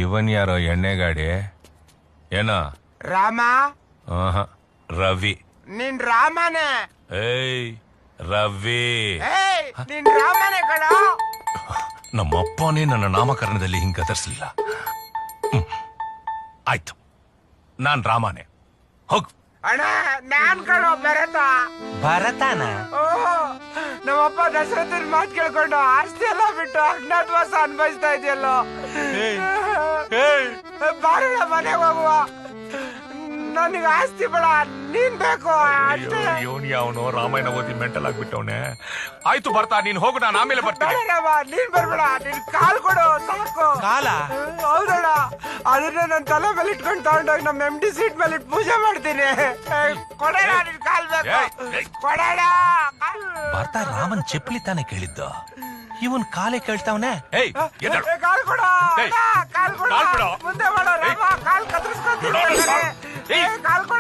ಇವನ್ ಯಾರೋ ಎಣ್ಣೆ ಗಾಡಿ ಏನೋ ರಾಮ ರವಿ. ನಿನ್ ರಾಮನೇ. ಏಯ್ ರವಿ, ನಿನ್ ರಾಮನೇ ಕಣ. ನಮ್ಮಪ್ಪನೇ ನನ್ನ ನಾಮಕರಣದಲ್ಲಿ ಹಿಂಗ್ ಗದರ್ಸ್ಲಿಲ್ಲ. ಆಯ್ತು, ನಾನ್ ರಾಮನೇ. ಹೋಗ್. ಅಣ್ಣ ನಾನ್ ಕಣೋ ಭರತ. ಭರತನ? ನಮ್ಮಪ್ಪ ದಶರಥನ್ ಮಾತು ಕೇಳ್ಕೊಂಡು ಆಸ್ತಿ ಎಲ್ಲ ಬಿಟ್ಟು ಅಜ್ಞಾತವಾಸ ಅನ್ಭವಿಸ್ತಾ ಇದೆಯಲ್ಲೋ. ಬಾರಣ ಮನೆಗೆ ಹೋಗುವ. ನನಗೆ ಆಸ್ತಿ ಬೇಡ, ನೀನ್ ಬೇಕು ಅಷ್ಟೇ. ಇವನು ಯಾವನು ರಾಮಾಯಣ ಓದಿ ಮೆಂಟಲ್ ಆಗ್ಬಿಟ್ಟವನೆ. ಆಯ್ತು ಬರ್ತಾ, ನೀನ್ ಹೋಗು, ನಾನು ಆಮೇಲೆ ಬರ್ತೇನೆ. ರಾಮ ನೀನ್ ಬರ್ಬೇಡ, ನಿನ್ ಕಾಲ್ ಕೊಡು ಸಾಕು. ಕಾಲ? ಹೌದಣ್ಣ, ಅದನ್ನ ನನ್ ತಲೆ ಮೇಲೆ ಇಟ್ಕೊಂಡು ತಗೊಂಡೋಗಿ ನಮ್ಮ MD ಸೀಟ್ ಮೇಲೆ ಇಟ್ಟು ಪೂಜೆ ಮಾಡ್ತೀನಿ. ಕೊಡೋಣ, ನಿನ್ ಕಾಲ್ ಬೇಕು. ಕೊಡೋಣ. ಬರ್ತಾ ರಾಮನ್ ಚಪ್ಪಲಿ ತಾನೆ ಕೇಳಿದ್ದು, ಇವನ್ ಕಾಲೇ ಕೇಳ್ತಾವನೆ. ಕಾಲ್ ಕೊಡ, ಕಾಲ್ ಕೊಡ. ಮುಂದೆ ಮಾಡೋ ರಾಮ, ಕಾಲ್ ಕತ್ತರಿಸ್ಕೊಂತೀನಿ. ಕಾಲ್ ಕೊಡ.